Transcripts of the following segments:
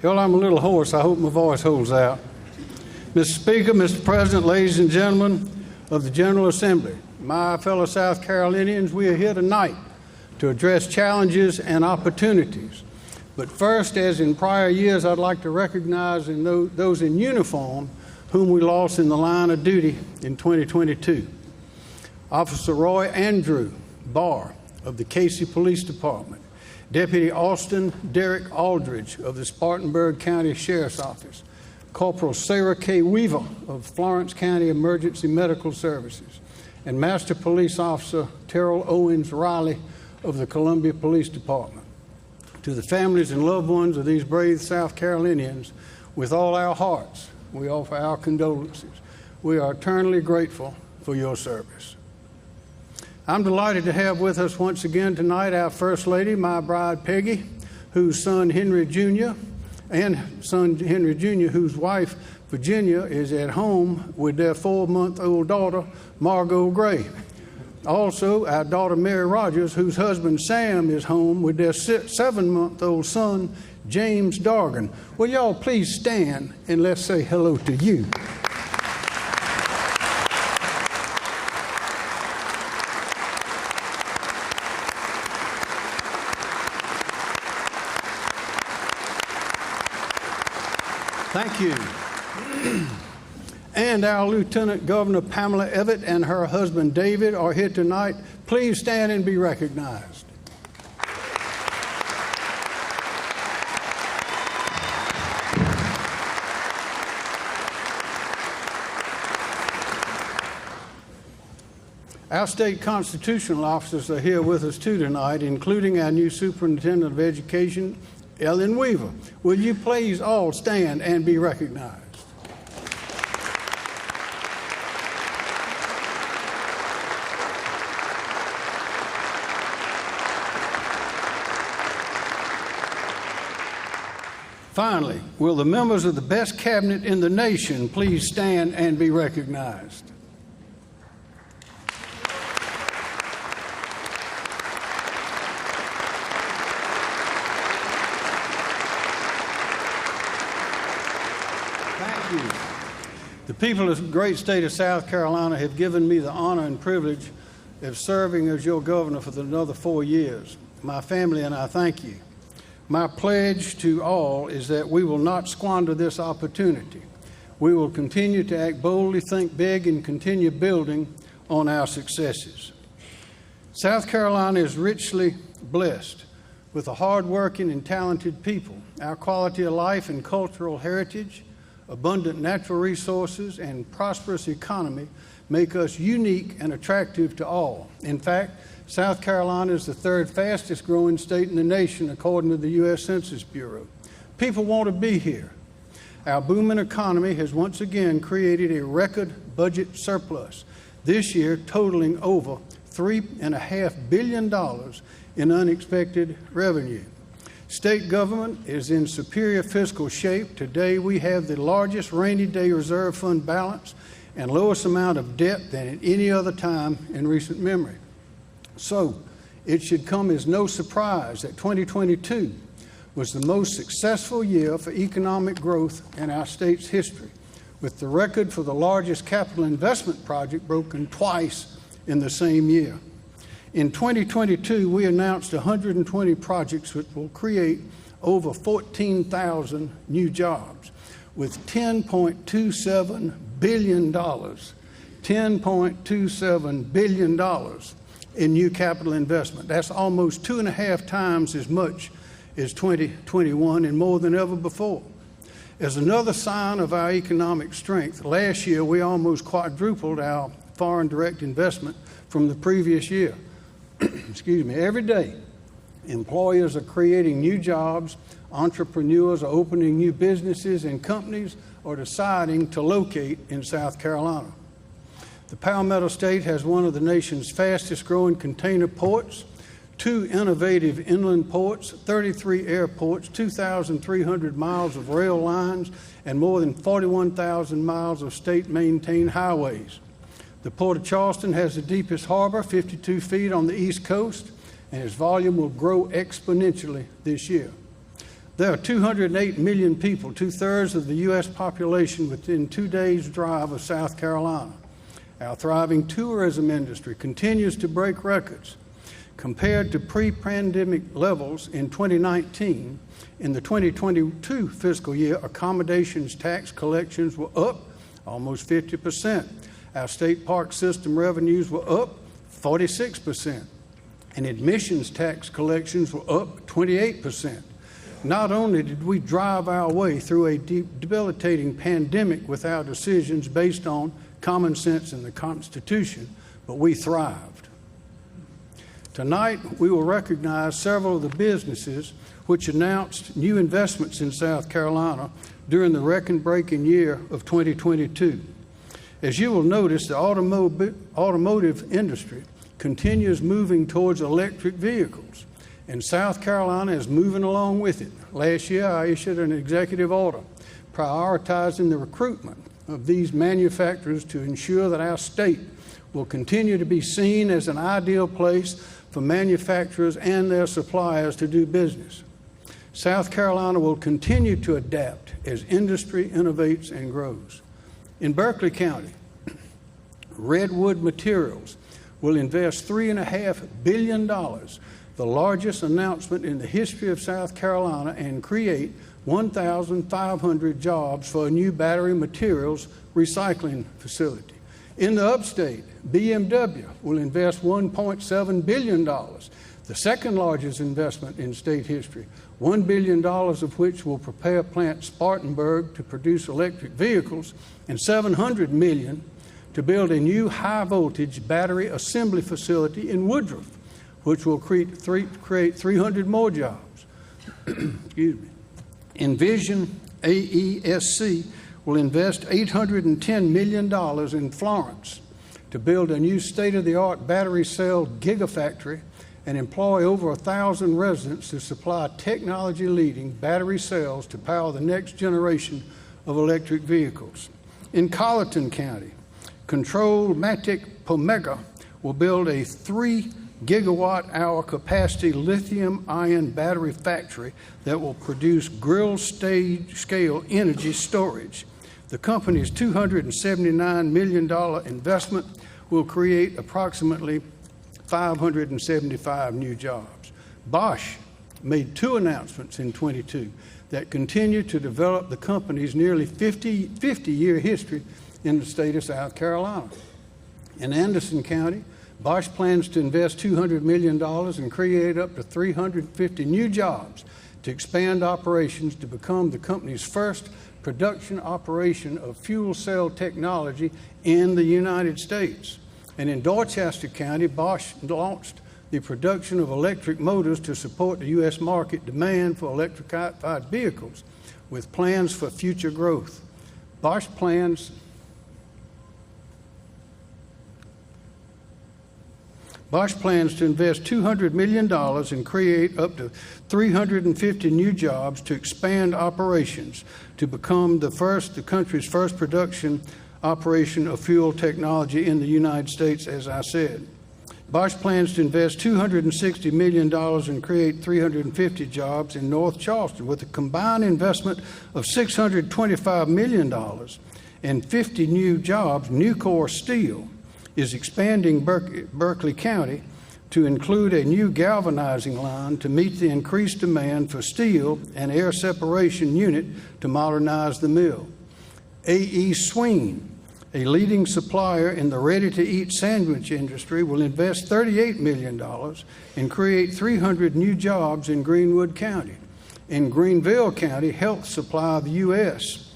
Y'all, I'm a little hoarse. I hope my voice holds out. Mr. Speaker, Mr. President, ladies and gentlemen of the General Assembly, my fellow South Carolinians, we are here tonight to address challenges and opportunities. But first, as in prior years, I'd like to recognize those in uniform whom we lost in the line of duty in 2022. Officer Roy Andrew Barr of the Casey Police Department, Deputy Austin Derek Aldridge of the Spartanburg County Sheriff's Office, Corporal Sarah K. Weaver of Florence County Emergency Medical Services, and Master Police Officer Terrell Owens Riley of the Columbia Police Department. To the families and loved ones of these brave South Carolinians, with all our hearts, we offer our condolences. We are eternally grateful for your service. I'm delighted to have with us once again tonight our First Lady, my bride Peggy, whose son Henry Jr., whose wife Virginia is at home with their 4-month-old daughter, Margot Gray. Also, our daughter Mary Rogers, whose husband Sam is home with their 7-month-old son, James Dargan. Will y'all please stand and let's say hello to you. Thank you. And our Lieutenant Governor Pamela Evett and her husband David are here tonight. Please stand and be recognized. Our state constitutional officers are here with us too tonight, including our new Superintendent of Education, Ellen Weaver. Will you please all stand and be recognized? Finally, will the members of the best cabinet in the nation please stand and be recognized? The people of the great state of South Carolina have given me the honor and privilege of serving as your governor for another 4 years. My family and I thank you. My pledge to all is that we will not squander this opportunity. We will continue to act boldly, think big, and continue building on our successes. South Carolina is richly blessed with a hardworking and talented people. Our quality of life and cultural heritage, abundant natural resources, and prosperous economy make us unique and attractive to all. In fact, South Carolina is the 3rd fastest growing state in the nation, according to the U.S. Census Bureau. People want to be here. Our booming economy has once again created a record budget surplus, this year totaling over $3.5 billion in unexpected revenue. State government is in superior fiscal shape. Today we have the largest rainy day reserve fund balance and lowest amount of debt than at any other time in recent memory. So it should come as no surprise that 2022 was the most successful year for economic growth in our state's history, with the record for the largest capital investment project broken twice in the same year. In 2022, we announced 120 projects which will create over 14,000 new jobs with $10.27 billion, $10.27 billion in new capital investment. That's almost 2.5 times as much as 2021 and more than ever before. As another sign of our economic strength, last year we almost quadrupled our foreign direct investment from the previous year. Excuse me. Every day, employers are creating new jobs, entrepreneurs are opening new businesses, and companies are deciding to locate in South Carolina. The Palmetto State has one of the nation's fastest growing container ports, 2 innovative inland ports, 33 airports, 2,300 miles of rail lines, and more than 41,000 miles of state-maintained highways. The Port of Charleston has the deepest harbor, 52 feet on the East Coast, and its volume will grow exponentially this year. There are 208 million people, 2/3 of the U.S. population, within 2 days' drive of South Carolina. Our thriving tourism industry continues to break records. Compared to pre-pandemic levels in 2019, in the 2022 fiscal year, accommodations tax collections were up almost 50%. Our state park system revenues were up 46%, and admissions tax collections were up 28%. Not only did we drive our way through a debilitating pandemic with our decisions based on common sense and the Constitution, but we thrived. Tonight, we will recognize several of the businesses which announced new investments in South Carolina during the record-breaking year of 2022. As you will notice, the automotive industry continues moving towards electric vehicles, and South Carolina is moving along with it. Last year, I issued an executive order prioritizing the recruitment of these manufacturers to ensure that our state will continue to be seen as an ideal place for manufacturers and their suppliers to do business. South Carolina will continue to adapt as industry innovates and grows. In Berkeley County, Redwood Materials will invest $3.5 billion, the largest announcement in the history of South Carolina, and create 1,500 jobs for a new battery materials recycling facility. In the upstate, BMW will invest $1.7 billion, the second largest investment in state history, $1 billion of which will prepare Plant Spartanburg to produce electric vehicles, and $700 million to build a new high-voltage battery assembly facility in Woodruff, which will create 300 more jobs. Excuse me. Envision AESC will invest $810 million in Florence to build a new state-of-the-art battery cell gigafactory and employ over 1,000 residents to supply technology-leading battery cells to power the next generation of electric vehicles. In Colleton County, Control Matic Pomega will build a 3 gigawatt-hour capacity lithium-ion battery factory that will produce grill-scale energy storage. The company's $279 million investment will create approximately 575 new jobs. Bosch made 2 announcements in 22 that continue to develop the company's nearly 50-year history in the state of South Carolina. In Anderson County, Bosch plans to invest $200 million and create up to 350 new jobs to expand operations to become the company's first production operation of fuel cell technology in the United States. And in Dorchester County, Bosch launched the production of electric motors to support the U.S. market demand for electrified vehicles, with plans for future growth. Bosch plans to invest $200 million and create up to 350 new jobs to expand operations to become the country's first production operation of fuel technology in the United States, as I said. Bosch plans to invest $260 million and create 350 jobs in North Charleston, with a combined investment of $625 million and 50 new jobs. Nucor Steel is expanding Berkeley County to include a new galvanizing line to meet the increased demand for steel and air separation unit to modernize the mill. A.E. Sween, a leading supplier in the ready-to-eat sandwich industry, will invest $38 million and create 300 new jobs in Greenwood County. In Greenville County, Health Supply of the U.S.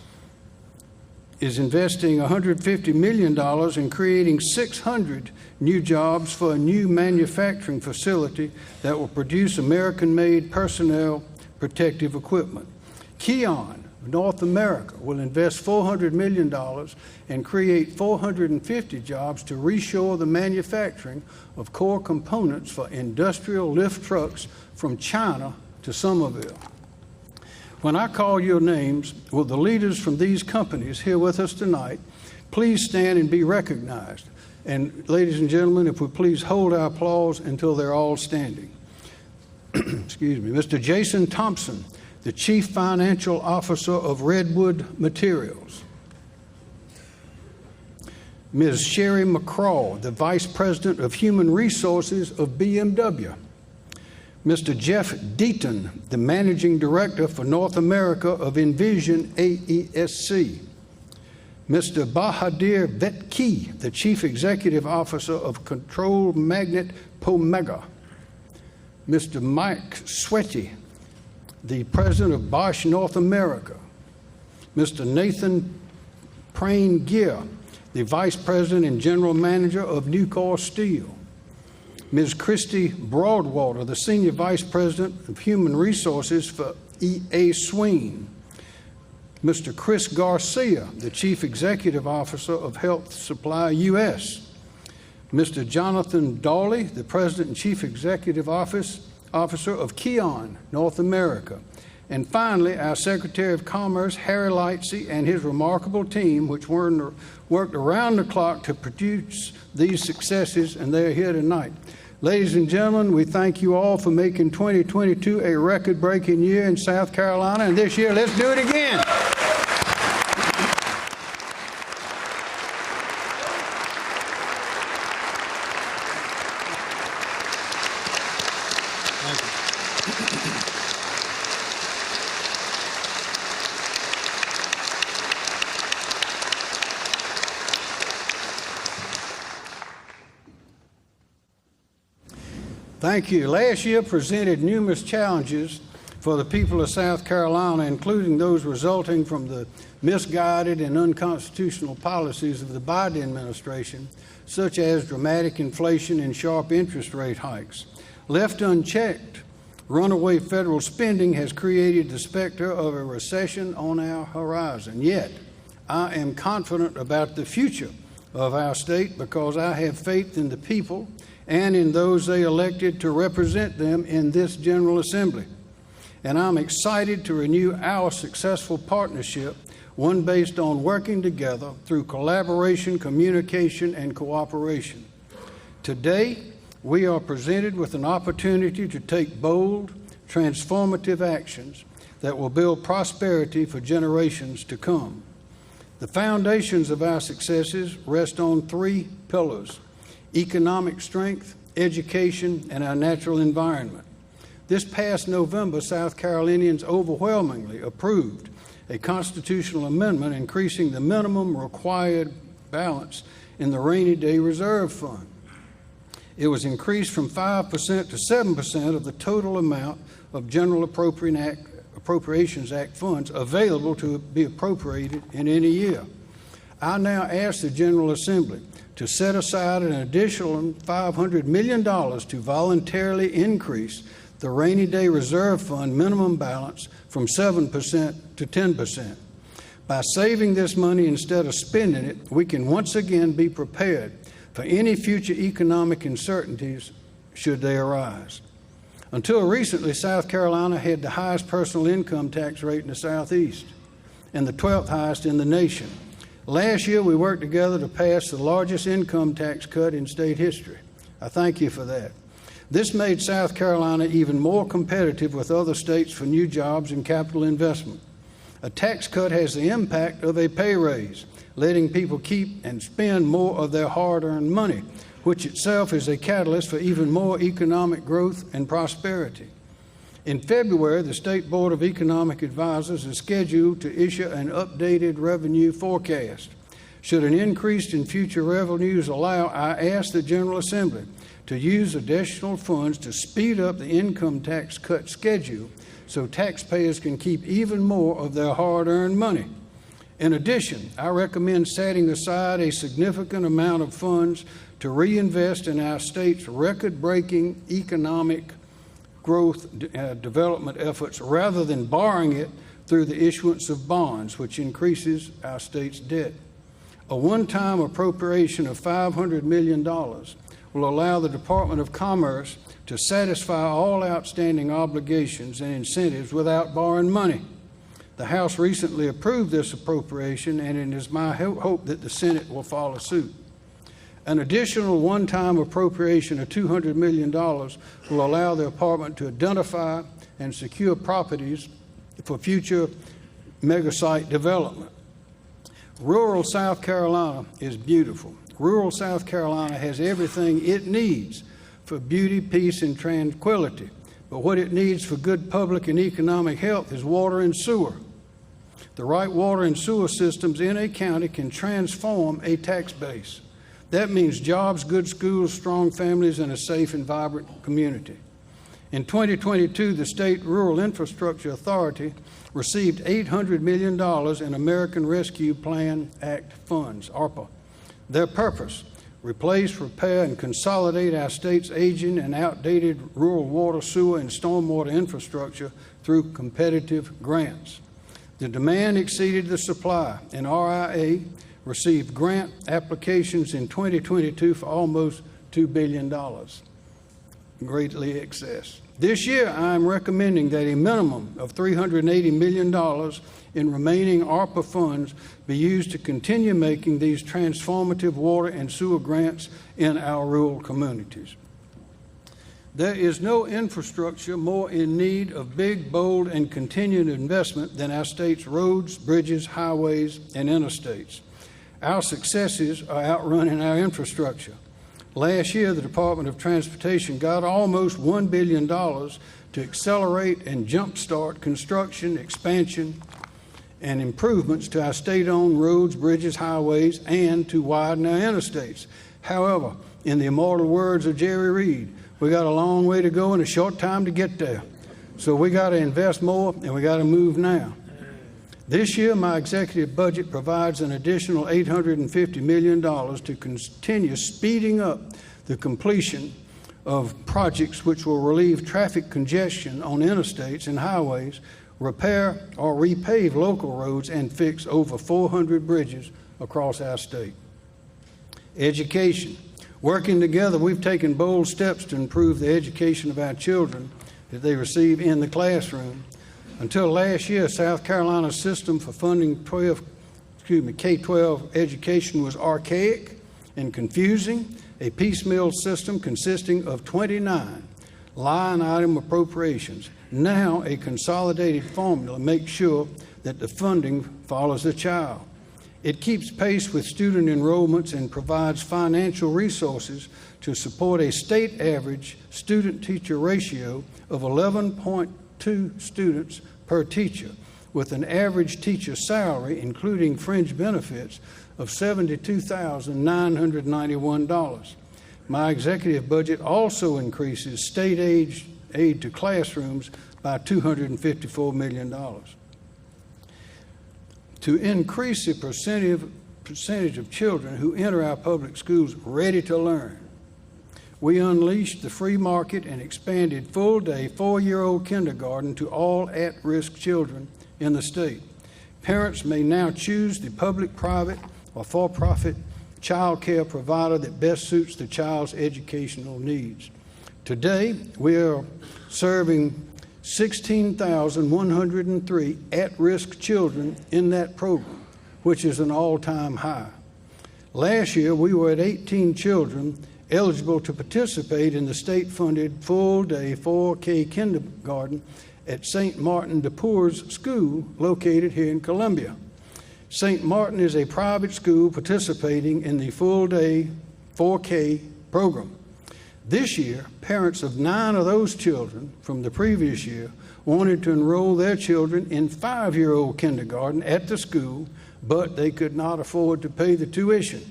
is investing $150 million in creating 600 new jobs for a new manufacturing facility that will produce American-made personnel protective equipment. Keon North America will invest $400 million and create 450 jobs to reshore the manufacturing of core components for industrial lift trucks from China to Somerville. When I call your names, will the leaders from these companies here with us tonight please stand and be recognized? And ladies and gentlemen, if we please hold our applause until they're all standing. Excuse me. Mr. Jason Thompson, the Chief Financial Officer of Redwood Materials. Ms. Sherry McCraw, the Vice President of Human Resources of BMW. Mr. Jeff Deaton, the Managing Director for North America of Envision AESC. Mr. Bahadir Vetki, the Chief Executive Officer of Control Magnet Pomega. Mr. Mike Sweaty, the President of Bosch North America. Mr. Nathan Prain Gear, the Vice President and General Manager of Nucor Steel. Ms. Christy Broadwater, the Senior Vice President of Human Resources for EA Sween. Mr. Chris Garcia, the Chief Executive Officer of Health Supply US. Mr. Jonathan Dawley, the President and Chief Executive Officer of Keon, North America. And finally, our Secretary of Commerce, Harry Lightsey, and his remarkable team, which worked around the clock to produce these successes, and they're here tonight. Ladies and gentlemen, we thank you all for making 2022 a record-breaking year in South Carolina, and this year, let's do it again. Thank you. Last year presented numerous challenges for the people of South Carolina, including those resulting from the misguided and unconstitutional policies of the Biden administration, such as dramatic inflation and sharp interest rate hikes. Left unchecked, runaway federal spending has created the specter of a recession on our horizon. Yet, I am confident about the future of our state because I have faith in the people and in those they elected to represent them in this General Assembly. And I'm excited to renew our successful partnership, one based on working together through collaboration, communication, and cooperation. Today, we are presented with an opportunity to take bold, transformative actions that will build prosperity for generations to come. The foundations of our successes rest on three pillars: economic strength, education, and our natural environment. This past November, South Carolinians overwhelmingly approved a constitutional amendment increasing the minimum required balance in the Rainy Day Reserve Fund. It was increased from 5% to 7% of the total amount of General Appropriations Act funds available to be appropriated in any year. I now ask the General Assembly to set aside an additional $500 million to voluntarily increase the Rainy Day Reserve Fund minimum balance from 7% to 10%. By saving this money instead of spending it, we can once again be prepared for any future economic uncertainties should they arise. Until recently, South Carolina had the highest personal income tax rate in the Southeast and the 12th highest in the nation. Last year, we worked together to pass the largest income tax cut in state history. I thank you for that. This made South Carolina even more competitive with other states for new jobs and capital investment. A tax cut has the impact of a pay raise, letting people keep and spend more of their hard-earned money, which itself is a catalyst for even more economic growth and prosperity. In February, the State Board of Economic Advisors is scheduled to issue an updated revenue forecast. Should an increase in future revenues allow, I ask the General Assembly to use additional funds to speed up the income tax cut schedule so taxpayers can keep even more of their hard-earned money. In addition, I recommend setting aside a significant amount of funds to reinvest in our state's record-breaking economic growth development efforts rather than borrowing it through the issuance of bonds, which increases our state's debt. A one-time appropriation of $500 million will allow the Department of Commerce to satisfy all outstanding obligations and incentives without borrowing money. The House recently approved this appropriation, and it is my hope that the Senate will follow suit. An additional one-time appropriation of $200 million will allow the department to identify and secure properties for future mega-site development. Rural South Carolina is beautiful. Rural South Carolina has everything it needs for beauty, peace, and tranquility. But what it needs for good public and economic health is water and sewer. The right water and sewer systems in a county can transform a tax base. That means jobs, good schools, strong families, and a safe and vibrant community. In 2022, the State Rural Infrastructure Authority received $800 million in American Rescue Plan Act funds, ARPA. Their purpose: replace, repair, and consolidate our state's aging and outdated rural water, sewer, and stormwater infrastructure through competitive grants. The demand exceeded the supply, and RIA received grant applications in 2022 for almost $2 billion, greatly excess. This year, I am recommending that a minimum of $380 million in remaining ARPA funds be used to continue making these transformative water and sewer grants in our rural communities. There is no infrastructure more in need of big, bold, and continued investment than our state's roads, bridges, highways, and interstates. Our successes are outrunning our infrastructure. Last year, the Department of Transportation got almost $1 billion to accelerate and jumpstart construction, expansion, and improvements to our state-owned roads, bridges, highways, and to widen our interstates. However, in the immortal words of Jerry Reed, we got a long way to go and a short time to get there. So we got to invest more, and we got to move now. This year, my executive budget provides an additional $850 million to continue speeding up the completion of projects which will relieve traffic congestion on interstates and highways, repair or repave local roads, and fix over 400 bridges across our state. Education. Working together, we've taken bold steps to improve the education of our children that they receive in the classroom. Until last year, South Carolina's system for funding K-12 education was archaic and confusing, a piecemeal system consisting of 29 line item appropriations. Now a consolidated formula makes sure that the funding follows the child. It keeps pace with student enrollments and provides financial resources to support a state average student-teacher ratio of 11.2 students per teacher, with an average teacher salary, including fringe benefits, of $72,991. My executive budget also increases state aid to classrooms by $254 million. To increase the percentage of children who enter our public schools ready to learn, we unleashed the free market and expanded full-day 4-year-old kindergarten to all at-risk children in the state. Parents may now choose the public, private, or for-profit child care provider that best suits the child's educational needs. Today, we are serving 16,103 at-risk children in that program, which is an all-time high. Last year, we were at 18 children eligible to participate in the state-funded full-day 4K kindergarten at St. Martin de Porres School located here in Columbia. St. Martin is a private school participating in the full-day 4K program. This year, parents of 9 of those children from the previous year wanted to enroll their children in 5-year-old kindergarten at the school, but they could not afford to pay the tuition.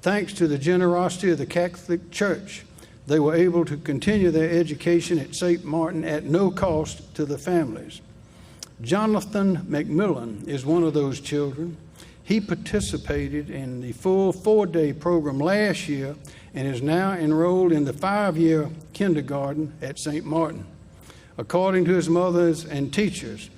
Thanks to the generosity of the Catholic Church, they were able to continue their education at St. Martin at no cost to the families. Jonathan McMillan is one of those children. He participated in the full 4-day program last year and is now enrolled in the 5-year kindergarten at St. Martin. According to his mother and teachers,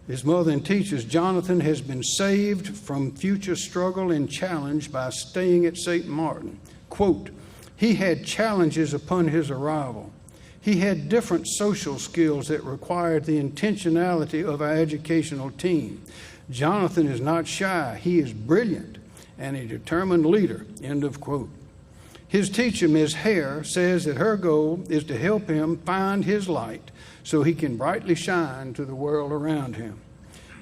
Jonathan has been saved from future struggle and challenge by staying at St. Martin. Quote, he had challenges upon his arrival. He had different social skills that required the intentionality of our educational team. Jonathan is not shy. He is brilliant and a determined leader, end of quote. His teacher, Ms. Hare, says that her goal is to help him find his light so he can brightly shine to the world around him.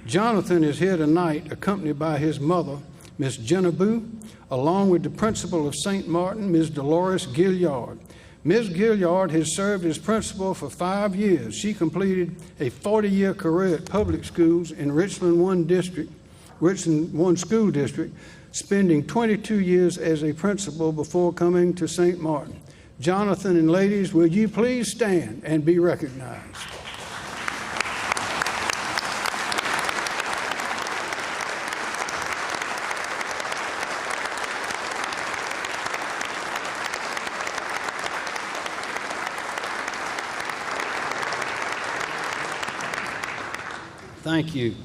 Jonathan is here tonight accompanied by his mother, Miss Jenna Boo, along with the principal of St. Martin, Ms. Dolores Gilliard. Ms. Gilliard has served as principal for 5 years. She completed a 40-year career at public schools in Richland One School District, spending 22 years as a principal before coming to St. Martin. Jonathan and ladies, will you please stand and be recognized? Thank you.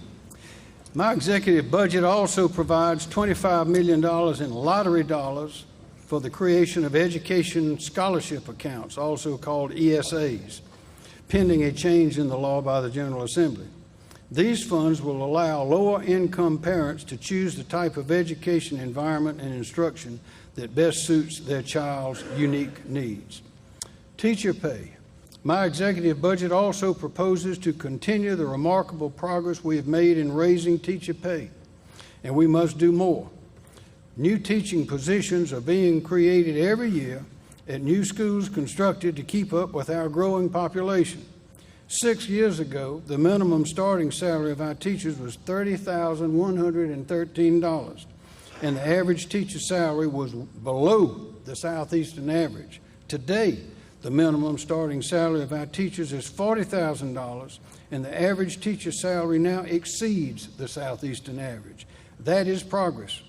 My executive budget also provides $25 million in lottery dollars for the creation of education scholarship accounts, also called ESAs, pending a change in the law by the General Assembly. These funds will allow lower-income parents to choose the type of education environment and instruction that best suits their child's unique needs. Teacher pay. My executive budget also proposes to continue the remarkable progress we have made in raising teacher pay, and we must do more. New teaching positions are being created every year at new schools constructed to keep up with our growing population. 6 years ago, the minimum starting salary of our teachers was $30,113, and the average teacher salary was below the Southeastern average. Today, the minimum starting salary of our teachers is $40,000, and the average teacher salary now exceeds the Southeastern average. That is progress.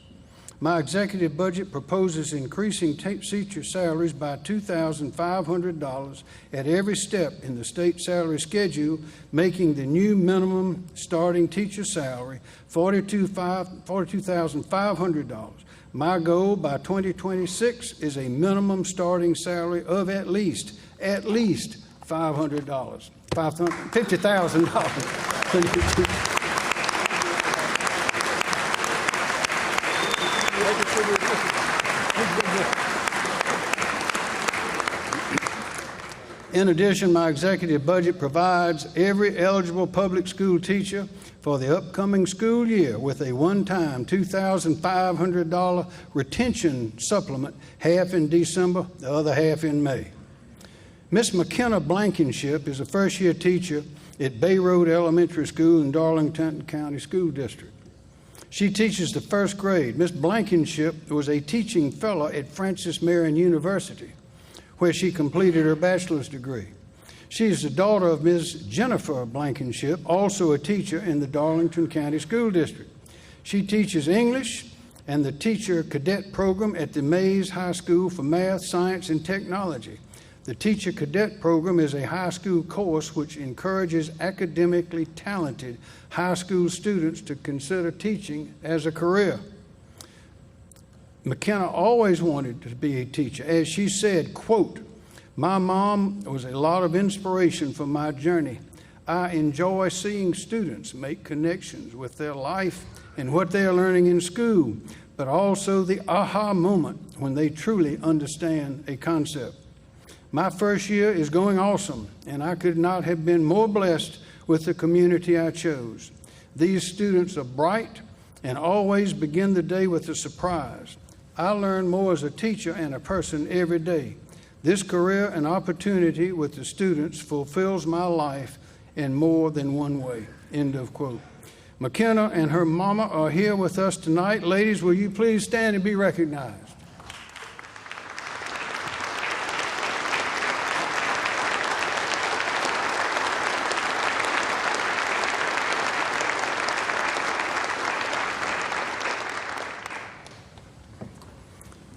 My executive budget proposes increasing teacher salaries by $2,500 at every step in the state salary schedule, making the new minimum starting teacher salary $42,500. My goal by 2026 is a minimum starting salary of at least $500, $50,000. In addition, my executive budget provides every eligible public school teacher for the upcoming school year with a one-time $2,500 retention supplement, half in December, the other half in May. Miss McKenna Blankenship is a first-year teacher at Bay Road Elementary School in Darlington County School District. She teaches the first grade. Miss Blankenship was a teaching fellow at Francis Marion University, where she completed her bachelor's degree. She is the daughter of Ms. Jennifer Blankenship, also a teacher in the Darlington County School District. She teaches English and the teacher cadet program at the Mays High School for Math, Science, and Technology. The teacher cadet program is a high school course which encourages academically talented high school students to consider teaching as a career. McKenna always wanted to be a teacher. As she said, quote, "My mom was a lot of inspiration for my journey. I enjoy seeing students make connections with their life and what they are learning in school, but also the aha moment when they truly understand a concept. My first year is going awesome, and I could not have been more blessed with the community I chose. These students are bright and always begin the day with a surprise. I learn more as a teacher and a person every day. This career and opportunity with the students fulfills my life in more than one way." End of quote. McKenna and her mama are here with us tonight. Ladies, will you please stand and be recognized?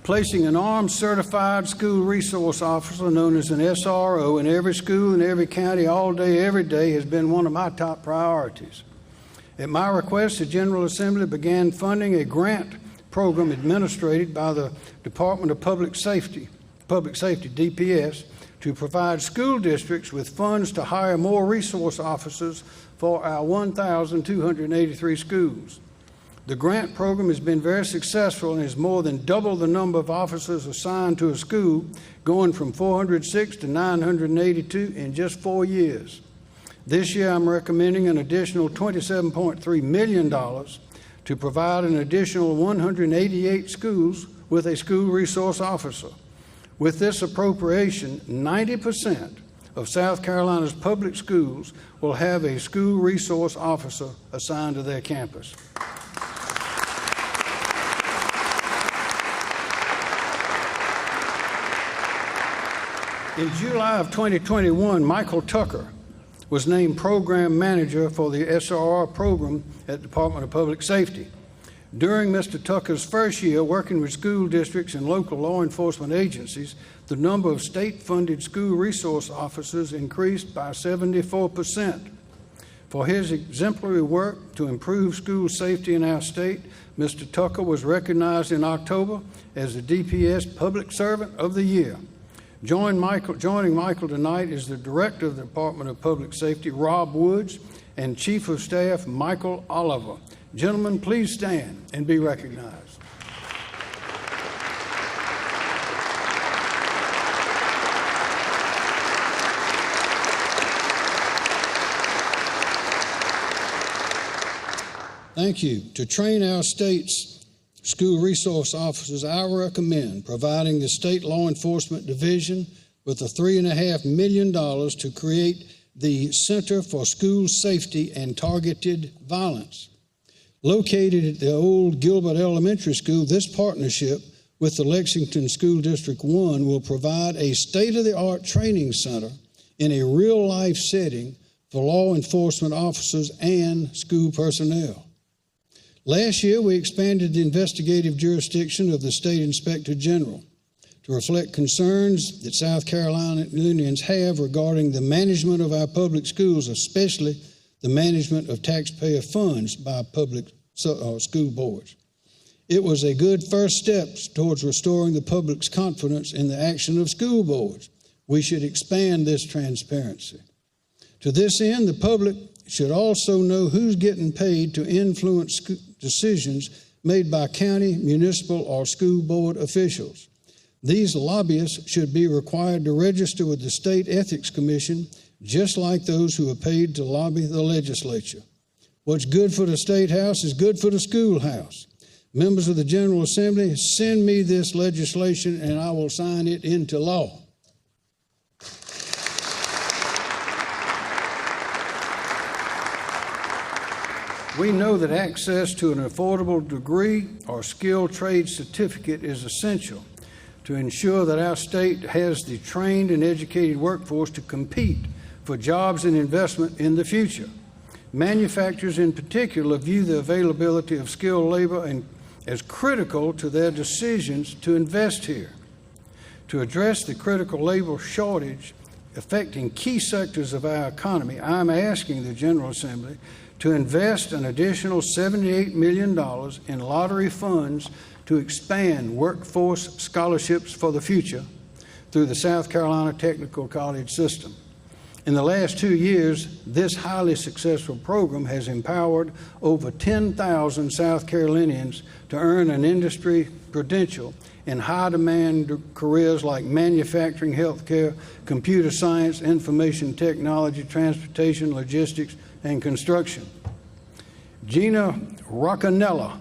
Placing an armed certified school resource officer known as an SRO in every school in every county all day, every day has been one of my top priorities. At my request, the General Assembly began funding a grant program administered by the Department of Public Safety, DPS, to provide school districts with funds to hire more resource officers for our 1,283 schools. The grant program has been very successful and has more than doubled the number of officers assigned to a school, going from 406 to 982 in just 4 years. This year, I'm recommending an additional $27.3 million to provide an additional 188 schools with a school resource officer. With this appropriation, 90% of South Carolina's public schools will have a school resource officer assigned to their campus. In July of 2021, Michael Tucker was named Program Manager for the SRR program at the Department of Public Safety. During Mr. Tucker's first year working with school districts and local law enforcement agencies, the number of state-funded school resource officers increased by 74%. For his exemplary work to improve school safety in our state, Mr. Tucker was recognized in October as the DPS Public Servant of the Year. Joining Michael tonight is the Director of the Department of Public Safety, Rob Woods, and Chief of Staff, Michael Oliver. Gentlemen, please stand and be recognized. Thank you. To train our state's school resource officers, I recommend providing the State Law Enforcement Division with the $3.5 million to create the Center for School Safety and Targeted Violence. Located at the old Gilbert Elementary School, this partnership with the Lexington School District 1 will provide a state-of-the-art training center in a real-life setting for law enforcement officers and school personnel. Last year, we expanded the investigative jurisdiction of the State Inspector General to reflect concerns that South Carolinians have regarding the management of our public schools, especially the management of taxpayer funds by public school boards. It was a good first step towards restoring the public's confidence in the action of school boards. We should expand this transparency. To this end, the public should also know who's getting paid to influence decisions made by county, municipal, or school board officials. These lobbyists should be required to register with the State Ethics Commission, just like those who are paid to lobby the legislature. What's good for the State House is good for the schoolhouse. Members of the General Assembly, send me this legislation and I will sign it into law. We know that access to an affordable degree or skilled trade certificate is essential to ensure that our state has the trained and educated workforce to compete for jobs and investment in the future. Manufacturers in particular view the availability of skilled labor as critical to their decisions to invest here. To address the critical labor shortage affecting key sectors of our economy, I'm asking the General Assembly to invest an additional $78 million in lottery funds to expand workforce scholarships for the future through the South Carolina Technical College system. In the last 2 years, this highly successful program has empowered over 10,000 South Carolinians to earn an industry credential in high-demand careers like manufacturing, healthcare, computer science, information technology, transportation, logistics, and construction. Gina Roccanella,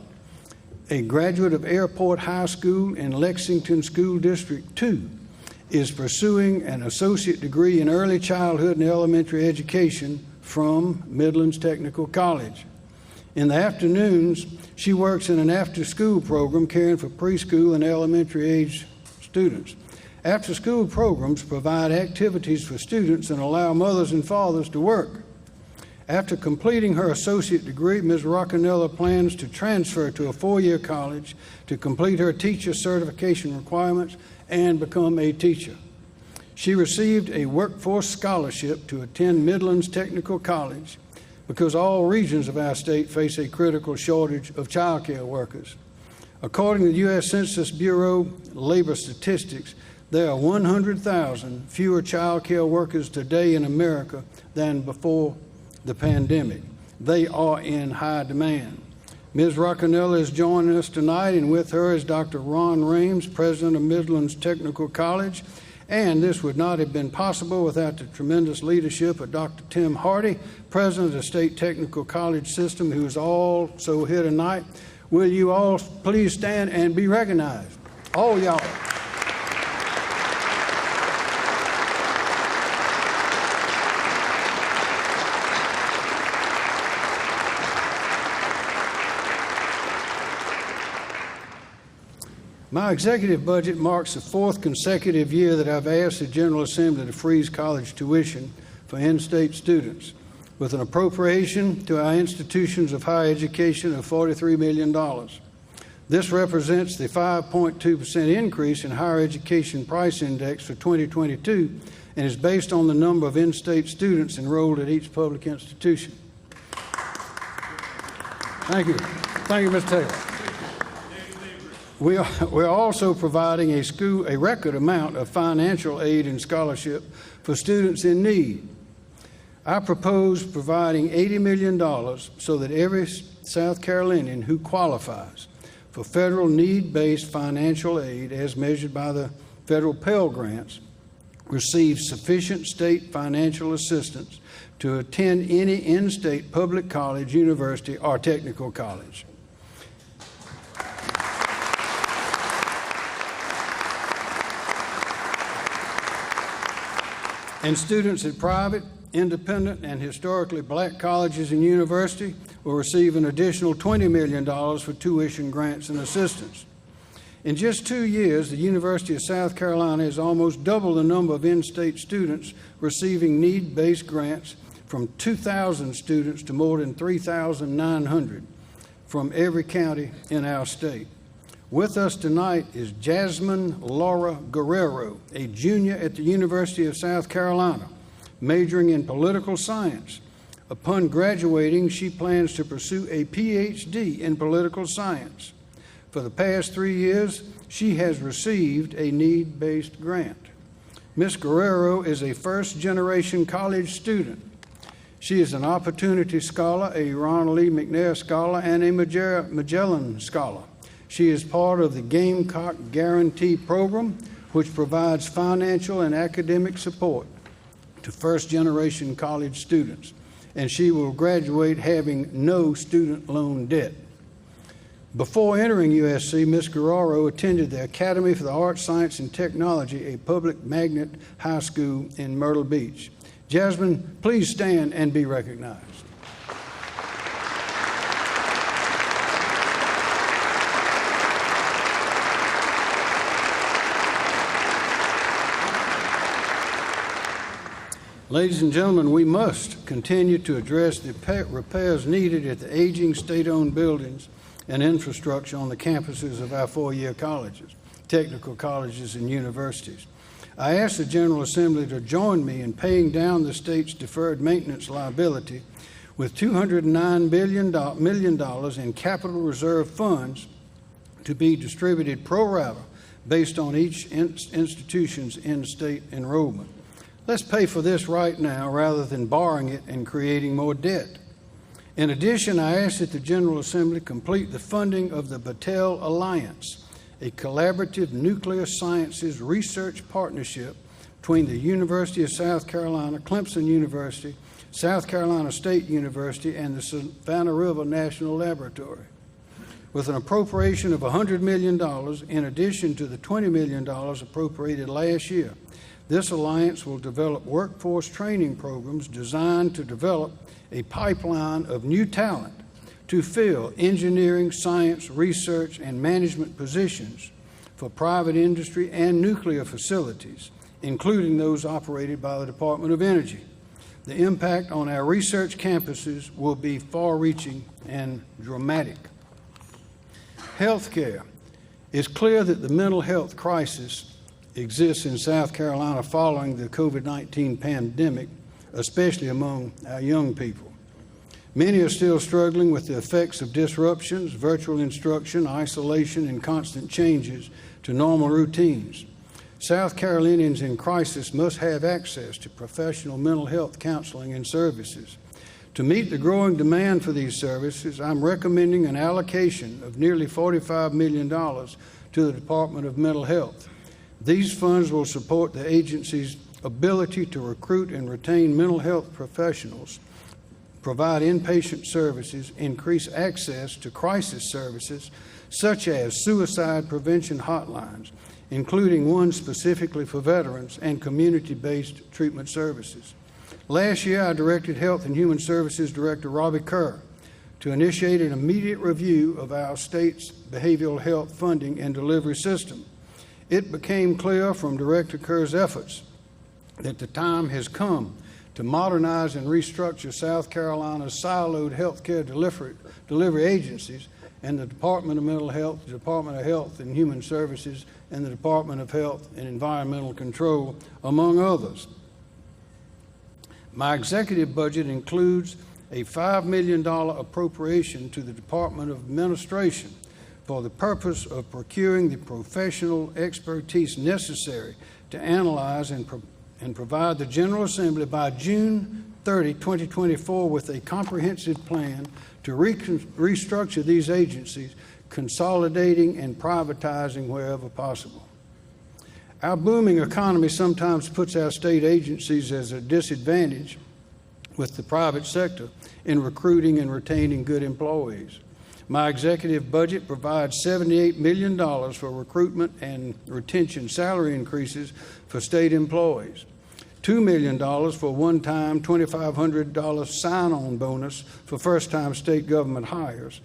a graduate of Airport High School in Lexington School District 2, is pursuing an associate degree in early childhood and elementary education from Midlands Technical College. In the afternoons, she works in an after-school program caring for preschool and elementary age students. After-school programs provide activities for students and allow mothers and fathers to work. After completing her associate degree, Ms. Roccanella plans to transfer to a 4-year college to complete her teacher certification requirements and become a teacher. She received a workforce scholarship to attend Midlands Technical College because all regions of our state face a critical shortage of child care workers. According to the U.S. Census Bureau labor statistics, there are 100,000 fewer child care workers today in America than before the pandemic. They are in high demand. Ms. Roccanella is joining us tonight, and with her is Dr. Ron Reams, President of Midlands Technical College. And this would not have been possible without the tremendous leadership of Dr. Tim Hardy, President of the State Technical College System, who is also here tonight. Will you all please stand and be recognized? All y'all. My executive budget marks the fourth consecutive year that I've asked the General Assembly to freeze college tuition for in-state students, with an appropriation to our institutions of higher education of $43 million. This represents the 5.2% increase in higher education price index for 2022 and is based on the number of in-state students enrolled at each public institution. Thank you. Thank you, Mr. Taylor. We're also providing a record amount of financial aid and scholarship for students in need. I propose providing $80 million so that every South Carolinian who qualifies for federal need-based financial aid as measured by the federal Pell Grants receives sufficient state financial assistance to attend any in-state public college, university, or technical college. And students at private, independent, and historically black colleges and universities will receive an additional $20 million for tuition grants and assistance. In just 2 years, the University of South Carolina has almost doubled the number of in-state students receiving need-based grants from 2,000 students to more than 3,900 from every county in our state. With us tonight is Jasmine Laura Guerrero, a junior at the University of South Carolina, majoring in political science. Upon graduating, she plans to pursue a PhD in political science. For the past 3 years, she has received a need-based grant. Ms. Guerrero is a first-generation college student. She is an Opportunity Scholar, a Ronald E. McNair Scholar, and a Magellan Scholar. She is part of the Gamecock Guarantee Program, which provides financial and academic support to first-generation college students, and she will graduate having no student loan debt. Before entering USC, Ms. Guerrero attended the Academy for the Arts, Science, and Technology, a public magnet high school in Myrtle Beach. Jasmine, please stand and be recognized. Ladies and gentlemen, we must continue to address the repairs needed at the aging state-owned buildings and infrastructure on the campuses of our four-year colleges, technical colleges, and universities. I ask the General Assembly to join me in paying down the state's deferred maintenance liability with $209 million in capital reserve funds to be distributed pro rata based on each institution's in-state enrollment. Let's pay for this right now rather than borrowing it and creating more debt. In addition, I ask that the General Assembly complete the funding of the Battelle Alliance, a collaborative nuclear sciences research partnership between the University of South Carolina, Clemson University, South Carolina State University, and the Savannah River National Laboratory. With an appropriation of $100 million in addition to the $20 million appropriated last year, this alliance will develop workforce training programs designed to develop a pipeline of new talent to fill engineering, science, research, and management positions for private industry and nuclear facilities, including those operated by the Department of Energy. The impact on our research campuses will be far-reaching and dramatic. Healthcare. It's clear that the mental health crisis exists in South Carolina following the COVID-19 pandemic, especially among our young people. Many are still struggling with the effects of disruptions, virtual instruction, isolation, and constant changes to normal routines. South Carolinians in crisis must have access to professional mental health counseling and services. To meet the growing demand for these services, I'm recommending an allocation of nearly $45 million to the Department of Mental Health. These funds will support the agency's ability to recruit and retain mental health professionals, provide inpatient services, increase access to crisis services such as suicide prevention hotlines, including one specifically for veterans, and community-based treatment services. Last year, I directed Health and Human Services Director Robbie Kerr to initiate an immediate review of our state's behavioral health funding and delivery system. It became clear from Director Kerr's efforts that the time has come to modernize and restructure South Carolina's siloed healthcare delivery agencies and the Department of Mental Health, the Department of Health and Human Services, and the Department of Health and Environmental Control, among others. My executive budget includes a $5 million appropriation to the Department of Administration for the purpose of procuring the professional expertise necessary to analyze and provide the General Assembly by June 30, 2024 with a comprehensive plan to restructure these agencies, consolidating and privatizing wherever possible. Our booming economy sometimes puts our state agencies at a disadvantage with the private sector in recruiting and retaining good employees. My executive budget provides $78 million for recruitment and retention salary increases for state employees, $2 million for one-time $2,500 sign-on bonus for first-time state government hires,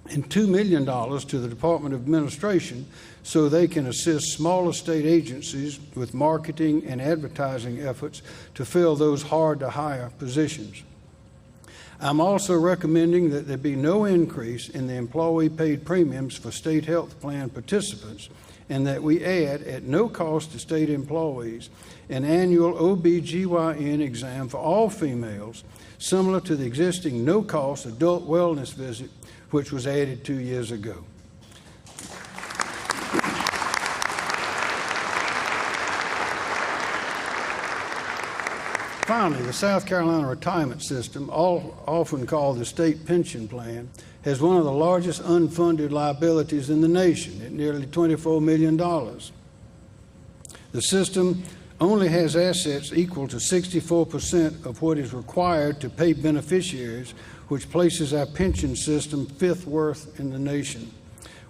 and $2 million to the Department of Administration so they can assist smaller state agencies with marketing and advertising efforts to fill those hard-to-hire positions. I'm also recommending that there be no increase in the employee-paid premiums for state health plan participants, and that we add, at no cost to state employees, an annual OB/GYN exam for all females, similar to the existing no-cost adult wellness visit, which was added 2 years ago. Finally, the South Carolina retirement system, often called the state pension plan, has one of the largest unfunded liabilities in the nation at nearly $24 million. The system only has assets equal to 64% of what is required to pay beneficiaries, which places our pension system fifth worst in the nation.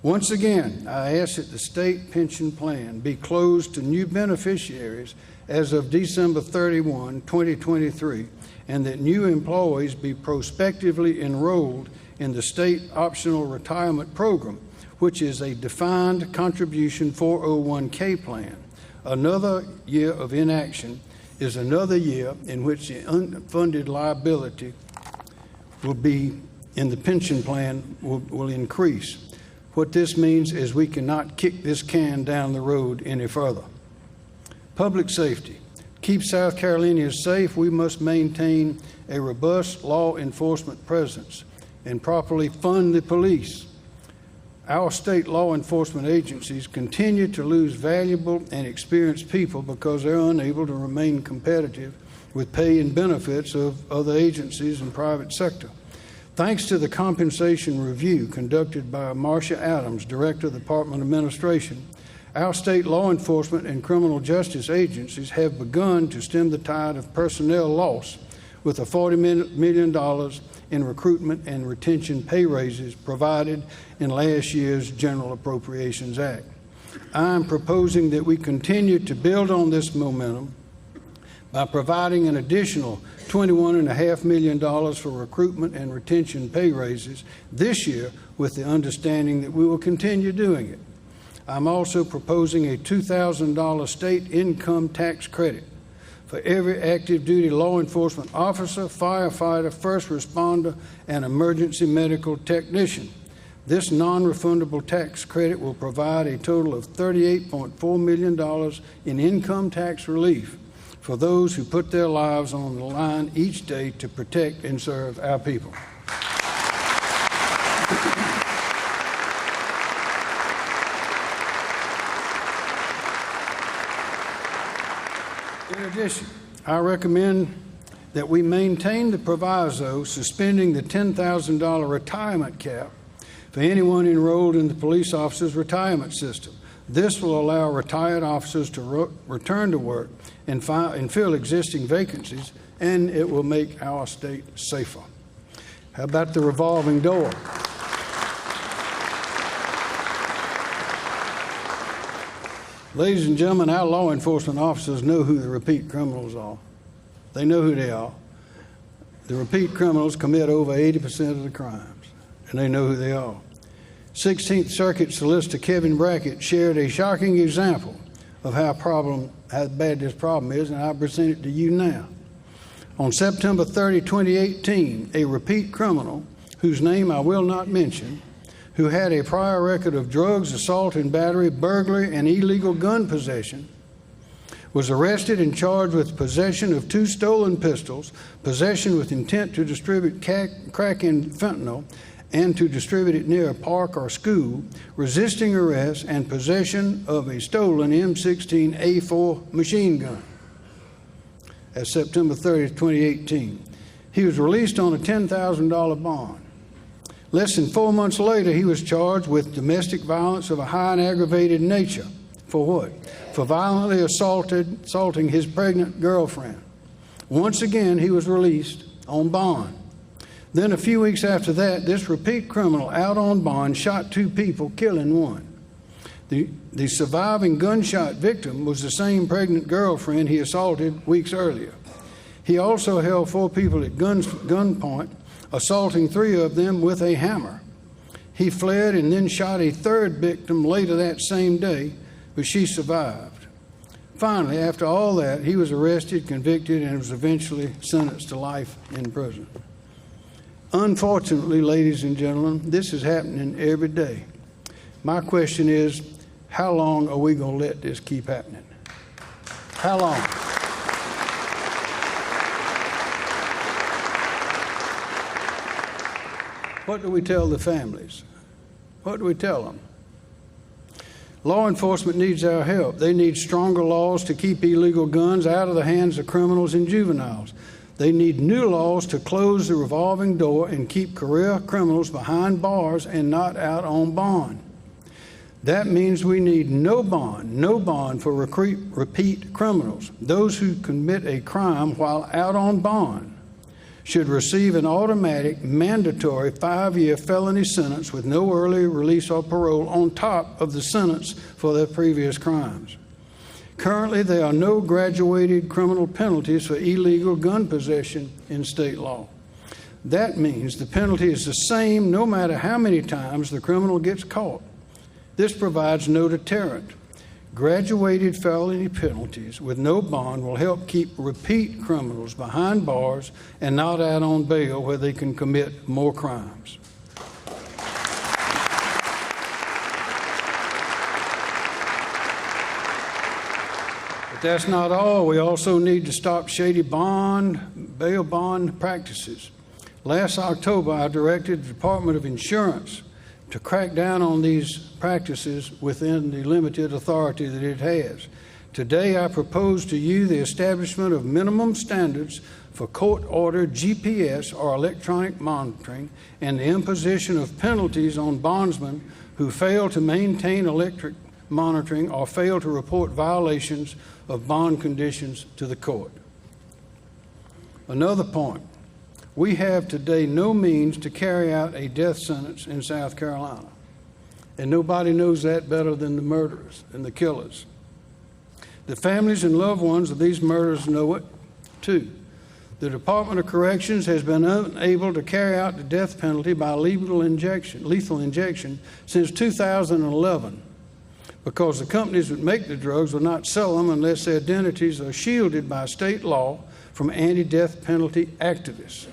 Once again, I ask that the state pension plan be closed to new beneficiaries as of December 31, 2023, and that new employees be prospectively enrolled in the state optional retirement program, which is a defined contribution 401k plan. Another year of inaction is another year in which the unfunded liability will be in the pension plan will increase. What this means is we cannot kick this can down the road any further. Public safety. Keep South Carolinians safe, we must maintain a robust law enforcement presence and properly fund the police. Our state law enforcement agencies continue to lose valuable and experienced people because they're unable to remain competitive with pay and benefits of other agencies and private sector. Thanks to the compensation review conducted by Marcia Adams, Director of the Department of Administration, our state law enforcement and criminal justice agencies have begun to stem the tide of personnel loss with a $40 million in recruitment and retention pay raises provided in last year's General Appropriations Act. I am proposing that we continue to build on this momentum by providing an additional $21.5 million for recruitment and retention pay raises this year, with the understanding that we will continue doing it. I'm also proposing a $2,000 state income tax credit for every active duty law enforcement officer, firefighter, first responder, and emergency medical technician. This non-refundable tax credit will provide a total of $38.4 million in income tax relief for those who put their lives on the line each day to protect and serve our people. In addition, I recommend that we maintain the proviso suspending the $10,000 retirement cap for anyone enrolled in the police officers' retirement system. This will allow retired officers to return to work and fill existing vacancies, and it will make our state safer. How about the revolving door? Ladies and gentlemen, our law enforcement officers know who the repeat criminals are. They know who they are. The repeat criminals commit over 80% of the crimes, and they know who they are. 16th Circuit Solicitor Kevin Brackett shared a shocking example of how bad this problem is, and I present it to you now. On September 30, 2018, a repeat criminal, whose name I will not mention, who had a prior record of drugs, assault and battery, burglary, and illegal gun possession, was arrested and charged with possession of 2 stolen pistols, possession with intent to distribute crack and fentanyl, and to distribute it near a park or school, resisting arrest, and possession of a stolen M16A4 machine gun. As September 30, 2018. He was released on a $10,000 bond. Less than 4 months later, he was charged with domestic violence of a high and aggravated nature. For what? For violently assaulting his pregnant girlfriend. Once again, he was released on bond. Then a few weeks after that, this repeat criminal out on bond shot 2 people, killing 1. The surviving gunshot victim was the same pregnant girlfriend he assaulted weeks earlier. He also held 4 people at gunpoint, assaulting 3 of them with a hammer. He fled and then shot a 3rd victim later that same day, but she survived. Finally, after all that, he was arrested, convicted, and was eventually sentenced to life in prison. Unfortunately, ladies and gentlemen, this is happening every day. My question is, how long are we going to let this keep happening? How long? What do we tell the families? What do we tell them? Law enforcement needs our help. They need stronger laws to keep illegal guns out of the hands of criminals and juveniles. They need new laws to close the revolving door and keep career criminals behind bars and not out on bond. That means we need no bond for repeat criminals. Those who commit a crime while out on bond should receive an automatic, mandatory 5-year felony sentence with no early release or parole on top of the sentence for their previous crimes. Currently, there are no graduated criminal penalties for illegal gun possession in state law. That means the penalty is the same no matter how many times the criminal gets caught. This provides no deterrent. Graduated felony penalties with no bond will help keep repeat criminals behind bars and not out on bail where they can commit more crimes. But that's not all. We also need to stop shady bail bond practices. Last October, I directed the Department of Insurance to crack down on these practices within the limited authority that it has. Today, I propose to you the establishment of minimum standards for court-ordered GPS or electronic monitoring and the imposition of penalties on bondsmen who fail to maintain electric monitoring or fail to report violations of bond conditions to the court. Another point. We have today no means to carry out a death sentence in South Carolina. And nobody knows that better than the murderers and the killers. The families and loved ones of these murderers know it too. The Department of Corrections has been unable to carry out the death penalty by lethal injection since 2011 because the companies that make the drugs will not sell them unless their identities are shielded by state law from anti-death penalty activists.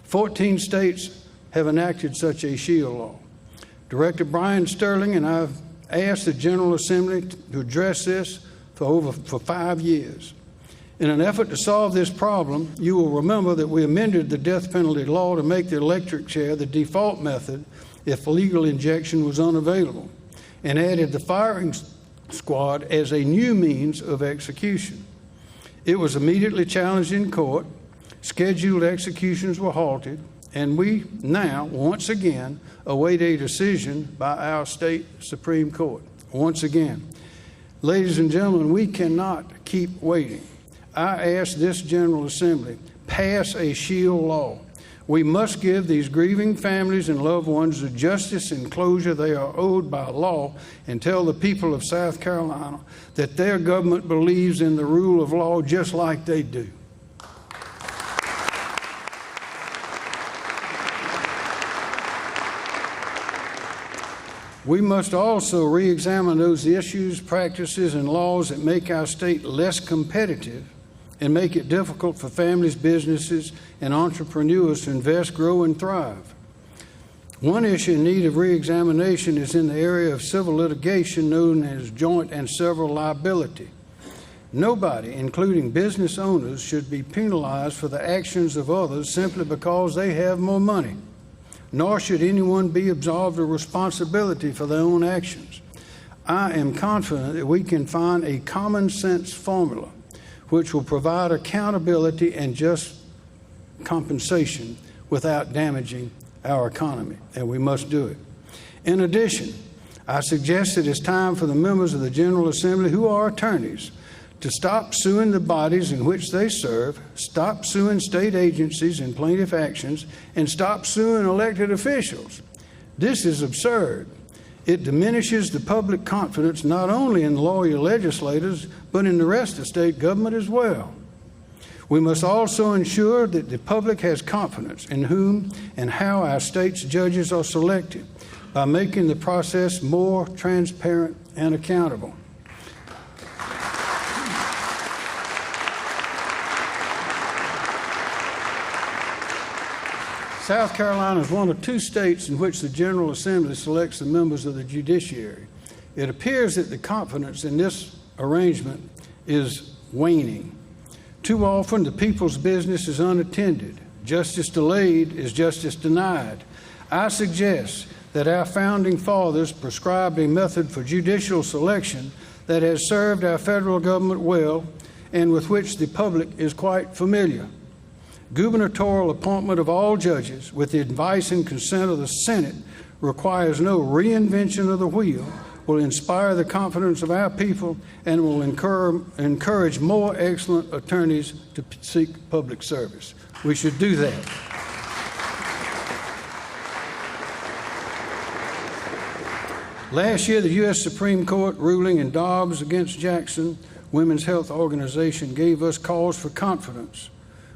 14 states have enacted such a shield law. Director Brian Sterling and I have asked the General Assembly to address this for 5 years. In an effort to solve this problem, you will remember that we amended the death penalty law to make the electric chair the default method if legal injection was unavailable, and added the firing squad as a new means of execution. It was immediately challenged in court. Scheduled executions were halted, and we now, once again, await a decision by our state Supreme Court. Once again. Ladies and gentlemen, we cannot keep waiting. I ask this General Assembly, pass a SHIELD law. We must give these grieving families and loved ones the justice and closure they are owed by law, and tell the people of South Carolina that their government believes in the rule of law just like they do. We must also re-examine those issues, practices, and laws that make our state less competitive and make it difficult for families, businesses, and entrepreneurs to invest, grow, and thrive. One issue in need of re-examination is in the area of civil litigation known as joint and several liability. Nobody, including business owners, should be penalized for the actions of others simply because they have more money. Nor should anyone be absolved of responsibility for their own actions. I am confident that we can find a common sense formula which will provide accountability and just compensation without damaging our economy, and we must do it. In addition, I suggest that it's time for the members of the General Assembly who are attorneys to stop suing the bodies in which they serve, stop suing state agencies in plaintiff actions, and stop suing elected officials. This is absurd. It diminishes the public confidence not only in loyal legislators, but in the rest of state government as well. We must also ensure that the public has confidence in whom and how our state's judges are selected by making the process more transparent and accountable. South Carolina is one of two states in which the General Assembly selects the members of the judiciary. It appears that the confidence in this arrangement is waning. Too often, the people's business is unattended. Justice delayed is justice denied. I suggest that our founding fathers prescribed a method for judicial selection that has served our federal government well and with which the public is quite familiar. Gubernatorial appointment of all judges with the advice and consent of the Senate requires no reinvention of the wheel, will inspire the confidence of our people, and will encourage more excellent attorneys to seek public service. We should do that. Last year, the U.S. Supreme Court ruling in Dobbs against Jackson Women's Health Organization gave us cause for confidence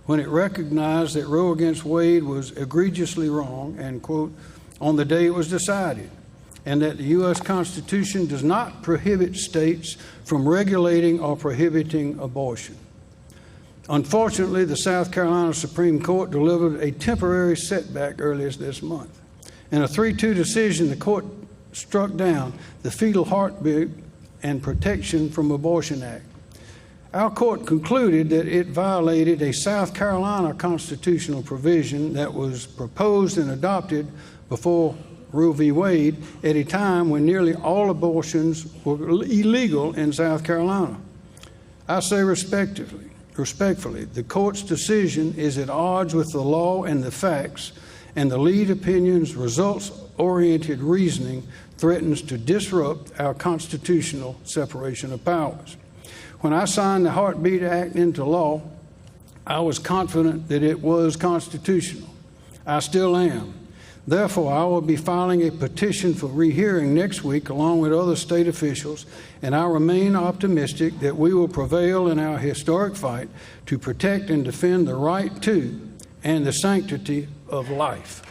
when it recognized that Roe against Wade was egregiously wrong, and, quote, on the day it was decided, and that the U.S. Constitution does not prohibit states from regulating or prohibiting abortion. Unfortunately, the South Carolina Supreme Court delivered a temporary setback earlier this month. In a 3-2 decision, the court struck down the Fetal Heartbeat and Protection from Abortion Act. Our court concluded that it violated a South Carolina constitutional provision that was proposed and adopted before Roe v. Wade at a time when nearly all abortions were illegal in South Carolina. I say respectfully, the court's decision is at odds with the law and the facts, and the lead opinion's results-oriented reasoning threatens to disrupt our constitutional separation of powers. When I signed the Heartbeat Act into law, I was confident that it was constitutional. I still am. Therefore, I will be filing a petition for rehearing next week along with other state officials, and I remain optimistic that we will prevail in our historic fight to protect and defend the right to and the sanctity of life.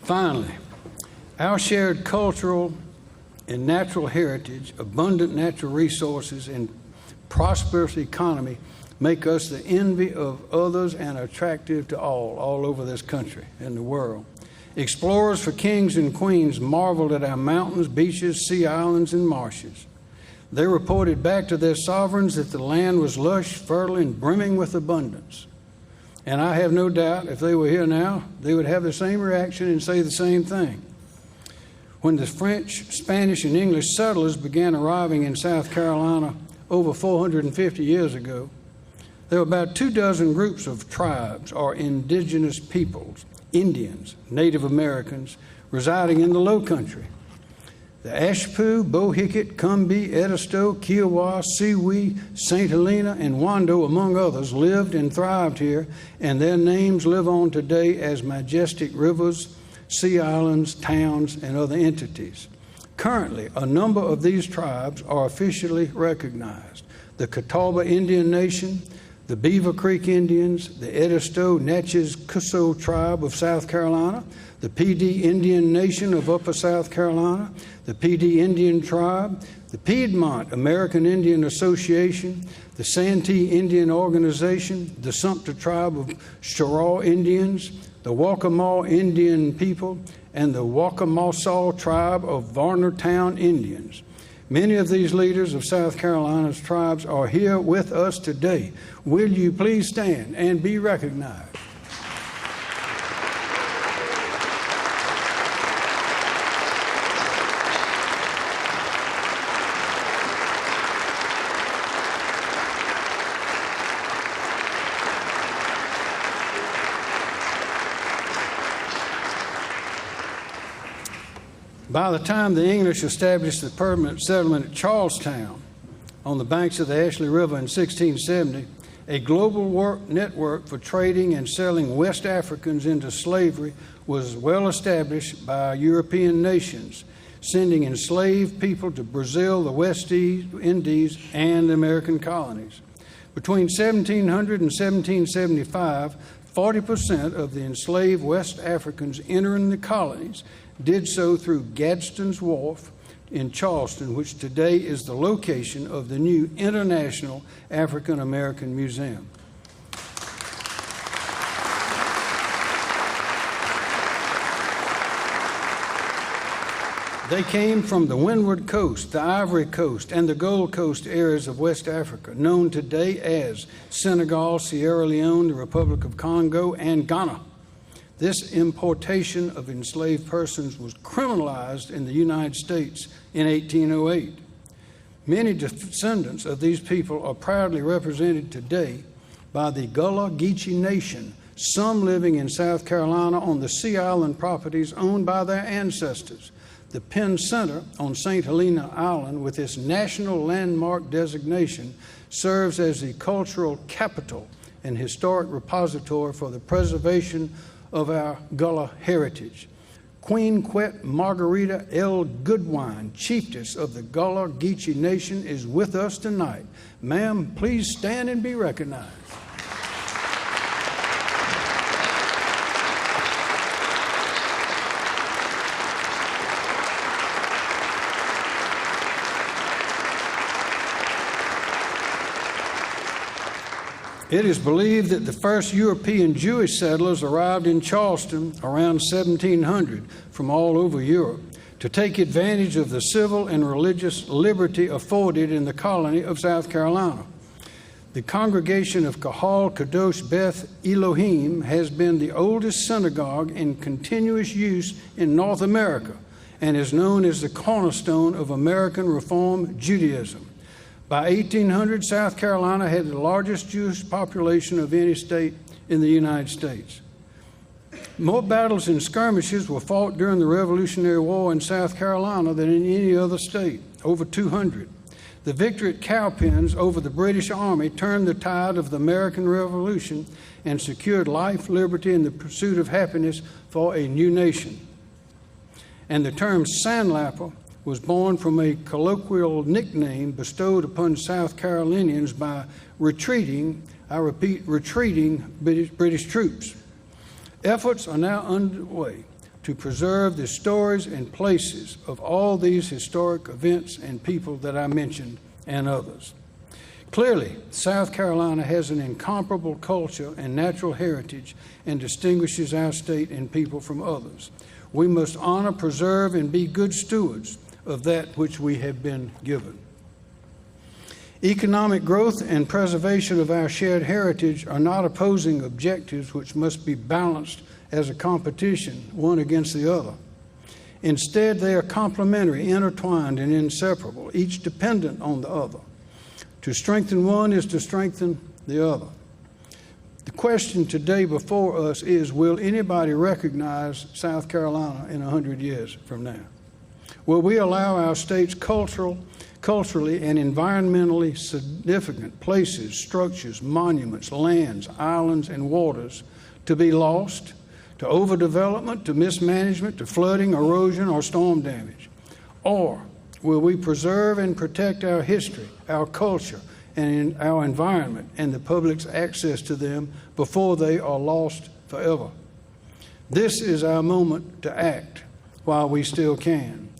Finally, our shared cultural and natural heritage, abundant natural resources, and prosperous economy make us the envy of others and attractive to all over this country and the world. Explorers for kings and queens marveled at our mountains, beaches, sea islands, and marshes. They reported back to their sovereigns that the land was lush, fertile, and brimming with abundance. And I have no doubt if they were here now, they would have the same reaction and say the same thing. When the French, Spanish, and English settlers began arriving in South Carolina over 450 years ago, there were about 24 groups of tribes or indigenous peoples, Indians, Native Americans, residing in the Low Country. The Ashpoo, Bohicket, Combee, Edisto, Kiowa, Siwee, St. Helena, and Wando, among others, lived and thrived here, and their names live on today as majestic rivers, sea islands, towns, and other entities. Currently, a number of these tribes are officially recognized. The Catawba Indian Nation, the Beaver Creek Indians, the Edisto Natchez Cusco Tribe of South Carolina, the PD Indian Nation of Upper South Carolina, the PD Indian Tribe, the Piedmont American Indian Association, the Santee Indian Organization, the Sumter Tribe of Cheraw Indians, the Waccamaw Indian people, and the Wackamosaw Tribe of Varnertown Indians. Many of these leaders of South Carolina's tribes are here with us today. Will you please stand and be recognized? By the time the English established the permanent settlement at Charlestown on the banks of the Ashley River in 1670, a global network for trading and selling West Africans into slavery was well established by European nations, sending enslaved people to Brazil, the West Indies, and the American colonies. Between 1700 and 1775, 40% of the enslaved West Africans entering the colonies did so through Gadsden's Wharf in Charleston, which today is the location of the new International African American Museum. They came from the Windward Coast, the Ivory Coast, and the Gold Coast areas of West Africa, known today as Senegal, Sierra Leone, the Republic of Congo, and Ghana. This importation of enslaved persons was criminalized in the United States in 1808. Many descendants of these people are proudly represented today by the Gullah Geechee Nation, some living in South Carolina on the Sea Island properties owned by their ancestors. The Penn Center on St. Helena Island, with its national landmark designation, serves as the cultural capital and historic repository for the preservation of our Gullah heritage. Queen Quet Margarita L. Goodwine, chiefess of the Gullah Geechee Nation, is with us tonight. Ma'am, please stand and be recognized. It is believed that the first European Jewish settlers arrived in Charleston around 1700 from all over Europe to take advantage of the civil and religious liberty afforded in the colony of South Carolina. The congregation of Kahal Kadosh Beth Elohim has been the oldest synagogue in continuous use in North America and is known as the cornerstone of American Reform Judaism. By 1800, South Carolina had the largest Jewish population of any state in the United States. More battles and skirmishes were fought during the Revolutionary War in South Carolina than in any other state, over 200. The victory at Cowpens over the British Army turned the tide of the American Revolution and secured life, liberty, and the pursuit of happiness for a new nation. And the term sandlapper was born from a colloquial nickname bestowed upon South Carolinians by retreating, I repeat, retreating British troops. Efforts are now underway to preserve the stories and places of all these historic events and people that I mentioned and others. Clearly, South Carolina has an incomparable culture and natural heritage and distinguishes our state and people from others. We must honor, preserve, and be good stewards of that which we have been given. Economic growth and preservation of our shared heritage are not opposing objectives which must be balanced as a competition, one against the other. Instead, they are complementary, intertwined, and inseparable, each dependent on the other. To strengthen one is to strengthen the other. The question today before us is, will anybody recognize South Carolina in 100 years from now? Will we allow our state's culturally and environmentally significant places, structures, monuments, lands, islands, and waters to be lost to overdevelopment, to mismanagement, to flooding, erosion, or storm damage? Or will we preserve and protect our history, our culture, and our environment, and the public's access to them before they are lost forever? This is our moment to act while we still can.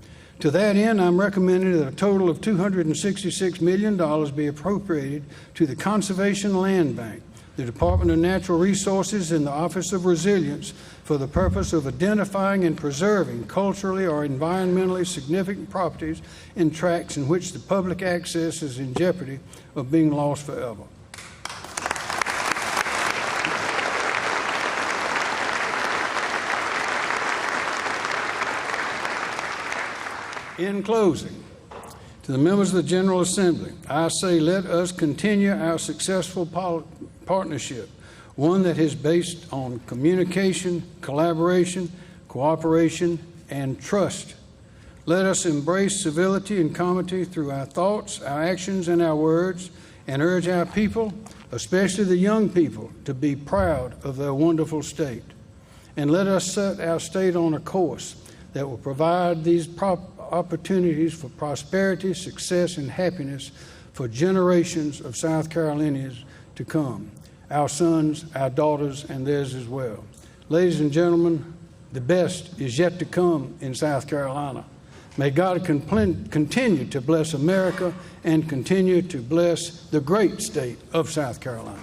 To that end, I'm recommending that a total of $266 million be appropriated to the Conservation Land Bank, the Department of Natural Resources, and the Office of Resilience for the purpose of identifying and preserving culturally or environmentally significant properties and tracts in which the public access is in jeopardy of being lost forever. In closing, to the members of the General Assembly, I say let us continue our successful partnership, one that is based on communication, collaboration, cooperation, and trust. Let us embrace civility and comity through our thoughts, our actions, and our words, and urge our people, especially the young people, to be proud of their wonderful state. And let us set our state on a course that will provide these opportunities for prosperity, success, and happiness for generations of South Carolinians to come, our sons, our daughters, and theirs as well. Ladies and gentlemen, the best is yet to come in South Carolina. May God continue to bless America and continue to bless the great state of South Carolina.